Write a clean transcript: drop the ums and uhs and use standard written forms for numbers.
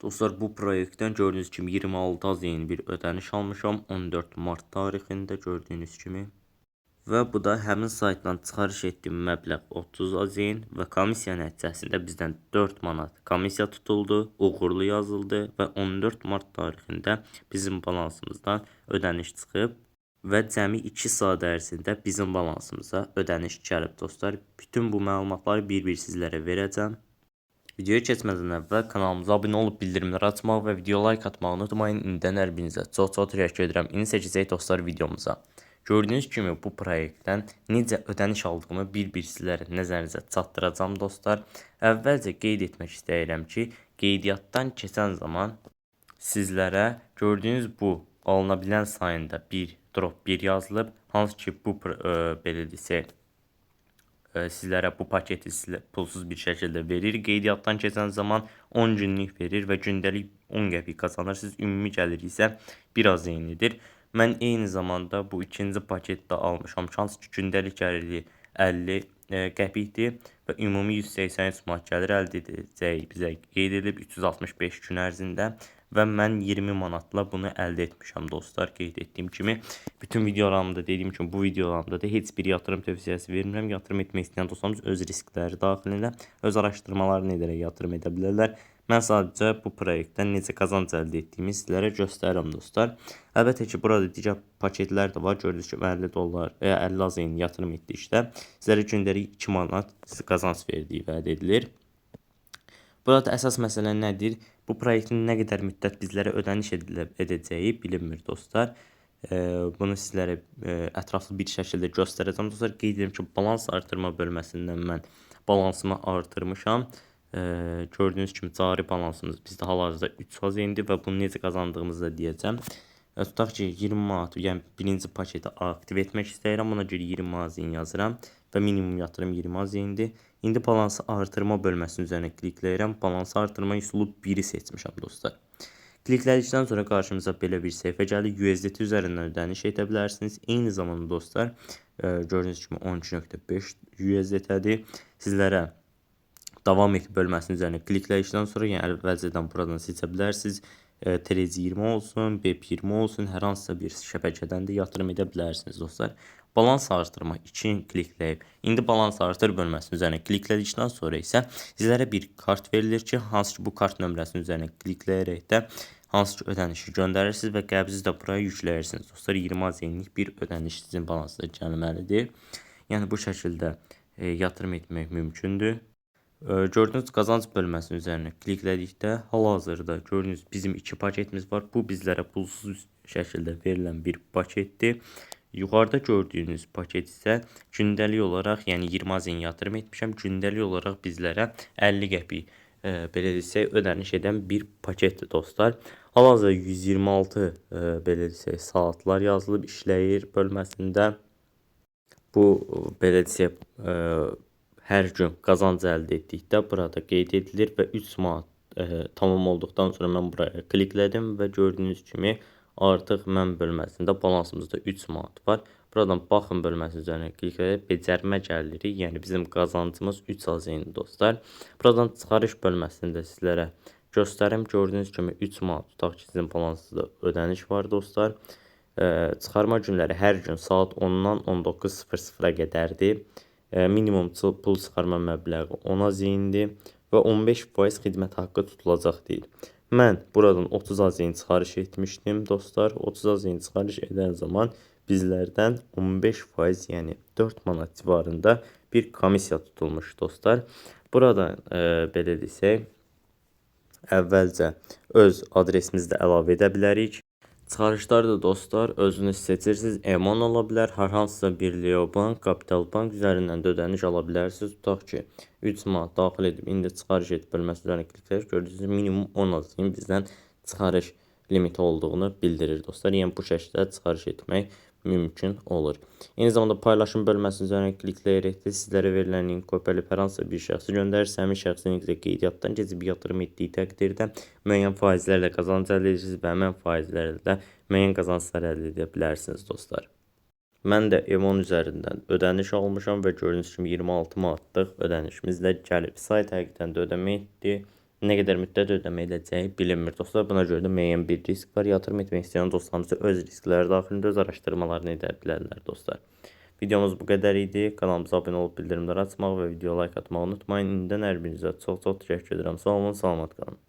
Dostlar, bu proyektdən gördüyünüz kimi 26 az yeni bir ödəniş almışam 14 mart tarixində gördüyünüz kimi. Və bu da həmin saytdan çıxarış etdiyim məbləğ 30 AZN və komissiya nəticəsində bizdən 4 manat komissiya tutuldu, uğurlu yazıldı və 14 mart tarixində bizim balansımızdan ödəniş çıxıb və cəmi 2 saat ərzində bizim balansımıza ödəniş gəlib dostlar. Bütün bu məlumatları bir-bir sizlərə verəcəm. Videoya keçmədən əvvəl kanalımıza abunə olub bildirimləri açmağı və video like atmağı unutmayın. İndidən hər birinizə çox təşəkkür edirəm. İndi keçəcək dostlar videomuza. Gördüyünüz kimi bu proyektdən necə ödəniş aldığımı bir-bir sizlərə nəzərinizə çatdıracağım dostlar. Əvvəlcə qeyd etmək istəyirəm ki, qeydiyyatdan keçən zaman sizlərə gördüyünüz bu alına bilən sayında bir drop 1 yazılıb. Hansı ki bu belə desək sizlərə bu paketi pulsuz bir şəkildə verir. Qeydiyyatdan keçən zaman 10 günlük verir və gündəlik 10 qəpik kazanırsınız. Ümumi gəlir isə biraz eynidir. Mən eyni zamanda bu ikinci paketdə almışam. Hansı ki gündəlik gəliri 50 qəpikdir və ümumi 183 manat gəlir əldə edəcək bizə qeyd edilib 365 gün ərzində. Və mən 20 manatla bunu əldə etmişəm dostlar. Qeyd etdiyim kimi bütün videolarımda dediyim kimi bu videolarımda da heç bir yatırım tövsiyəsi vermirəm. Yatırım etmək istəyən dostlarımız öz riskləri daxilində öz araşdırmalarını edərək yatırım edə bilərlər. Mən sadəcə bu proyektdən necə qazanc əldə etdiyimi sizlərə göstərirəm dostlar. Əlbəttə ki burada digər paketlər də var. Gördüyünüz kimi 50 dollar və 50 AZN yatırım etdikdə sizlərə gündəlik 2 manat qazanc verdiyi vəd edilir. Burada əsas məsələ nədir? Bu proyektin nə qədər müddət bizlərə ödəniş edəcəyi bilinmir dostlar. Bunu sizlərə ətraflı bir şəkildə göstərəcəm dostlar. Qeyd edirəm ki, balans artırma bölməsindən mən balansımı artırmışam. Gördüyünüz kimi cari balansımız bizdə hal-hazırda 3 AZN-dir və bunu necə qazandığımızı da deyəcəm. Tutaq ki 20 manat, yəni birinci paketi aktiv etmək istəyirəm. Buna görə 20 AZN yazıram və minimum yatırım 20 AZN-dir. İndi balansı artırma bölməsinin üzərinə klikləyirəm. Balansı artırma üsulu 1-i seçmişəm dostlar. Kliklədikdən sonra qarşımıza belə bir səhifə gəlir. USDT üzərindən ödəniş edə bilərsiniz. Eyni zamanda dostlar, gördüyünüz kimi 12.5 USDT-dir. Sizlərə davam et bölməsinin üzərinə kliklədikdən sonra, yəni əvvəlcədən buradan seçə bilərsiniz. TRC20 olsun, BEP20 olsun, hər hansısa bir şəbəkədən də yatırım edə bilərsiniz dostlar. Balans artırma 2 klikləyib. İndi balans artır bölməsinin üzərinə kliklədikdən sonra isə sizlərə bir kart verilir ki, hansı ki bu kart nömrəsinin üzərinə klikləyərək də hansı ki ödənişi göndərirsiniz və qəbzi də buraya yükləyirsiniz. Dostlar 20 AZN-lik bir ödəniş sizin balansınıza gəlməlidir. Yəni bu şəkildə yatırım etmək mümkündür. Gördüyünüz qazanc bölməsinin üzərinə kliklədikdə hal-hazırda gördüyünüz bizim 2 paketimiz var. Bu bizlərə pulsuz şəkildə verilən bir paketdir. Yuxarıda gördüyünüz paket isə gündəlik olaraq, yəni 20 AZN yatırım etmişəm. Gündəlik olaraq bizlərə 50 qəpik belə desək ödəniş edən bir paketdir dostlar. Hal-hazırda 126 belə desək saatlar yazılıb işləyir bölməsində. Bu belə desək hər gün qazanc əldə etdikdə burada qeyd edilir və 3 manat tamam olduqdan sonra mən buraya kliklədim və gördüyünüz kimi artıq mən bölməsində balansımızda 3 manat var. Buradan baxın bölməsinin üzərinə kliklədik, becərmə gəliri, yəni bizim qazancımız 3 AZN dostlar. Buradan çıxarış bölməsində sizlərə göstərim. Gördüyünüz kimi 3 manat tutaq ki sizin balansınızda ödəniş var dostlar. Çıxarma günləri hər gün saat 10-dan 19:00-a qədərdir. Minimum pul çıxarma məbləği 10 AZN-dir və 15% xidmət haqqı tutulacaq deyil. Mən buradan 30 AZN çıxarış etmişdim dostlar. 30 AZN çıxarış edən zaman bizlərdən 15%, yəni 4 manat civarında bir komissiya tutulmuş dostlar. Buradan belə desək, əvvəlcə öz adresimizi də əlavə edə bilərik. Çıxarışlarda dostlar özünüz seçirsiniz. Eman ola bilər, hər hansısa bir Leo Bank, Kapital Bank üzərindən də ödəniş ala bilərsiniz. Tutaq ki 3 manat daxil edib indi çıxarış et bölməsi üzərinə klikləyir. Gördüyünüz minimum 10 AZN bizdən çıxarış limiti olduğunu bildirir dostlar. Yəni bu şəkildə çıxarış etmək mümkün olur. Eyni zamanda paylaşım bölməsinin üzərinə klikləyərək də sizlərə verilən link kopyalayıb hər hansısa bir şəxsə göndərir. Həmin şəxsin qeydiyyatdan keçib yatırım etdiyi təqdirdə müəyyən faizlərlə qazanc əldə edirsiniz və həmin faizlərlə də müəyyən qazanclar əldə edə bilərsiniz dostlar. Mən də Emon üzərindən ödəniş almışam və gördüyünüz kimi 26 manatlıq ödənişimiz də gəlib. Sayt həqiqətən də ödəmə etdi. Nə qədər müddət ödəmə edəcəyi bilinmir dostlar. Buna görə də müəyyən bir risk var. Yatırım etmək istəyən dostlarımız öz riskləri daxilində öz araşdırmalarını edə bilərlər dostlar. Videomuz bu qədər idi. Kanalımıza abunə olub bildirimləri açmağı və video like atmağı unutmayın. İndidən hər birinizə çox təşəkkür edirəm. Sağ olun, salamat qalın.